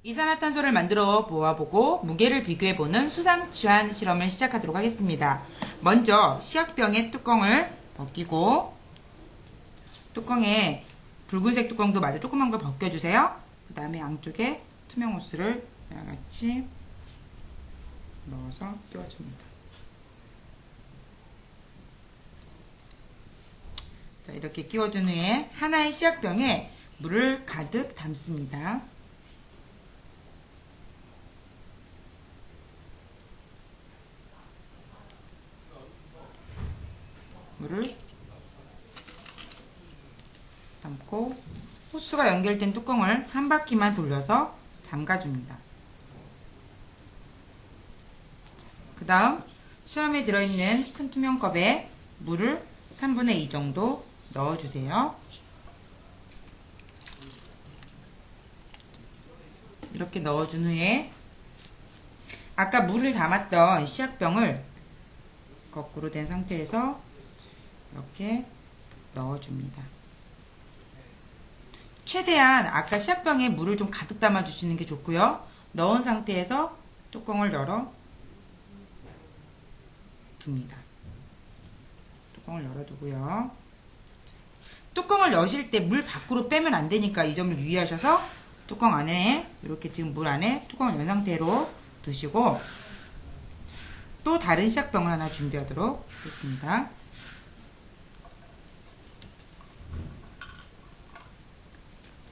이산화탄소를 만들어 모아보고 무게를 비교해보는 수상취환 실험을 시작하도록 하겠습니다. 먼저 시약병의 뚜껑을 벗기고 뚜껑에 붉은색 뚜껑도 마저 조그만 걸 벗겨주세요. 그 다음에 양쪽에 투명 호스를 같이 넣어서 끼워줍니다. 자, 이렇게 끼워준 후에 하나의 시약병에 물을 가득 담습니다. 물을 담고 호스가 연결된 뚜껑을 한 바퀴만 돌려서 잠가줍니다. 그 다음 실험에 들어있는 큰 투명컵에 물을 3분의 2 정도 넣어주세요. 이렇게 넣어준 후에 아까 물을 담았던 시약병을 거꾸로 된 상태에서 이렇게 넣어줍니다. 최대한 아까 시약병에 물을 좀 가득 담아 주시는 게 좋고요. 넣은 상태에서 뚜껑을 열어 둡니다. 뚜껑을 열어 두고요. 뚜껑을 여실 때 물 밖으로 빼면 안 되니까 이 점을 유의하셔서 뚜껑 안에 이렇게 지금 물 안에 뚜껑을 연 상태로 두시고 또 다른 시약병을 하나 준비하도록 하겠습니다.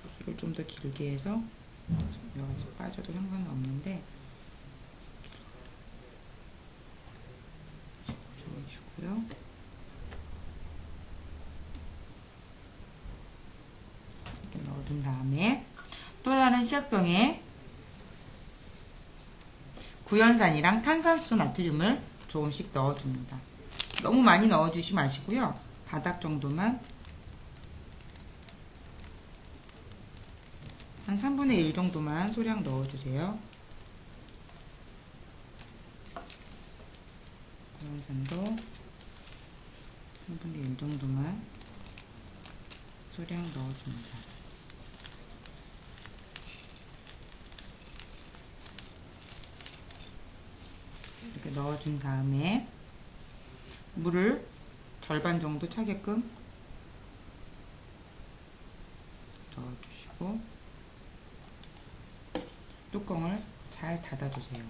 호스를 좀 더 길게 해서 여기서 빠져도 상관은 없는데 조정해주고요. 이렇게 넣어둔 다음에 또 다른 시약병에 구연산이랑 탄산수 나트륨을 조금씩 넣어줍니다. 너무 많이 넣어주시 마시고요. 바닥 정도만 한 3분의 1 정도만 소량 넣어주세요. 구연산도 3분의 1 정도만 소량 넣어줍니다. 이렇게 넣어준 다음에 물을 절반 정도 차게끔 넣어주시고 뚜껑을 잘 닫아주세요.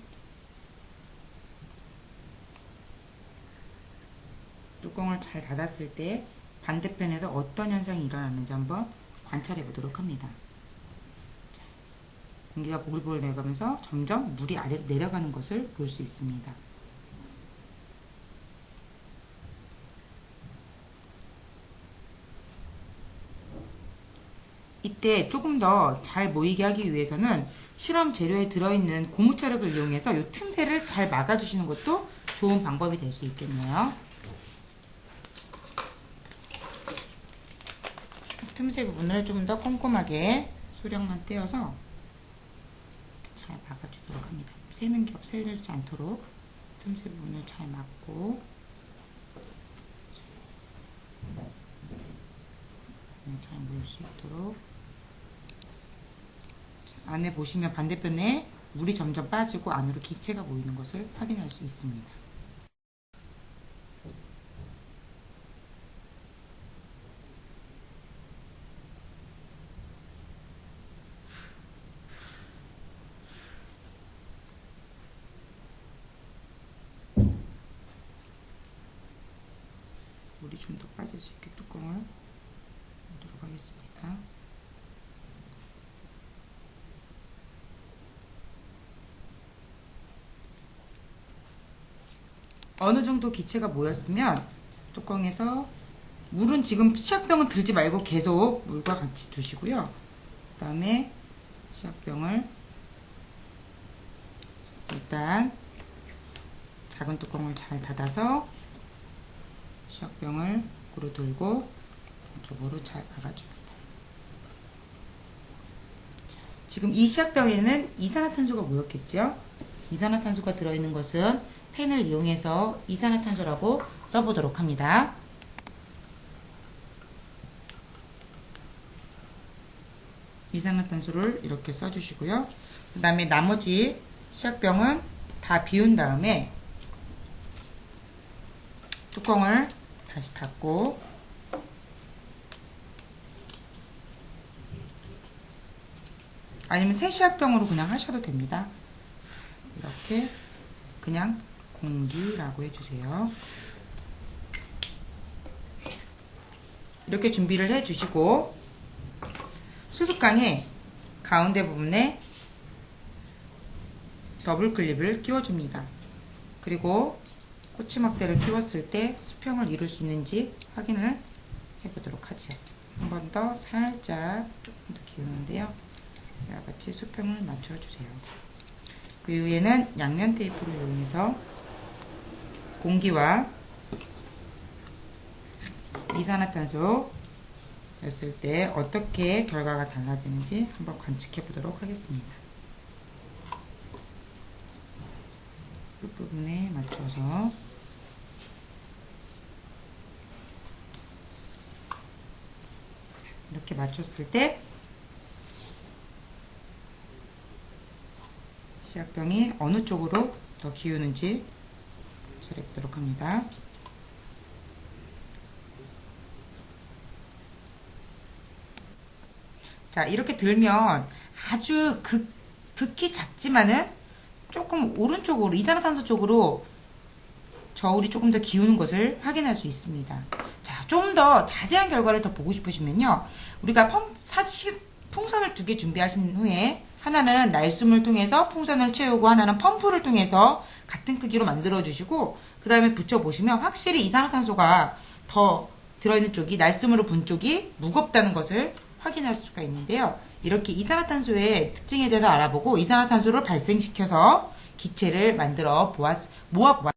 뚜껑을 잘 닫았을 때 반대편에서 어떤 현상이 일어나는지 한번 관찰해 보도록 합니다. 자, 공기가 보글보글 내려가면서 점점 물이 아래로 내려가는 것을 볼 수 있습니다. 이때 조금 더 잘 모이게 하기 위해서는 실험 재료에 들어있는 고무차력을 이용해서 이 틈새를 잘 막아주시는 것도 좋은 방법이 될 수 있겠네요. 틈새 부분을 좀 더 꼼꼼하게 소량만 떼어서 잘 막아주도록 합니다. 새는 게 새지 않도록 틈새 부분을 잘 막고 잘 모일 수 있도록. 안에 보시면 반대편에 물이 점점 빠지고 안으로 기체가 보이는 것을 확인할 수 있습니다. 물이 좀 더 빠질 수 있게 뚜껑을 넣도록 하겠습니다. 어느 정도 기체가 모였으면 뚜껑에서 물은 지금 시약병은 들지 말고 계속 물과 같이 두시고요. 그 다음에 시약병을 일단 작은 뚜껑을 잘 닫아서 시약병을 거꾸로 들고 이쪽으로 잘 박아줍니다. 지금 이 시약병에는 이산화탄소가 모였겠죠? 이산화탄소가 들어있는 것은 펜을 이용해서 이산화탄소라고 써보도록 합니다. 이산화탄소를 이렇게 써주시고요. 그 다음에 나머지 시약병은 다 비운 다음에 뚜껑을 다시 닫고 아니면 새 시약병으로 그냥 하셔도 됩니다. 이렇게 그냥 공기라고 해주세요. 이렇게 준비를 해주시고 수습강의 가운데 부분에 더블 클립을 끼워줍니다. 그리고 꼬치막대를 끼웠을 때 수평을 이룰 수 있는지 확인을 해보도록 하죠. 한 번 더 살짝 조금 더 기우는데요. 이와 같이 수평을 맞춰주세요. 그 이후에는 양면 테이프를 이용해서 공기와 이산화탄소 였을 때 어떻게 결과가 달라지는지 한번 관측해 보도록 하겠습니다. 끝부분에 맞춰서 이렇게 맞췄을 때 시약병이 어느 쪽으로 더 기우는지 처리해 보도록 합니다. 자, 이렇게 들면 아주 극히 작지만은 조금 오른쪽으로 이산화탄소 쪽으로 저울이 조금 더 기우는 것을 확인할 수 있습니다. 자, 좀 더 자세한 결과를 더 보고 싶으시면요, 우리가 풍선을 2개 준비하신 후에 하나는 날숨을 통해서 풍선을 채우고 하나는 펌프를 통해서 같은 크기로 만들어 주시고 그 다음에 붙여보시면 확실히 이산화탄소가 더 들어있는 쪽이, 날숨으로 분 쪽이 무겁다는 것을 확인할 수가 있는데요. 이렇게 이산화탄소의 특징에 대해서 알아보고 이산화탄소를 발생시켜서 기체를 만들어 모아보았습니다.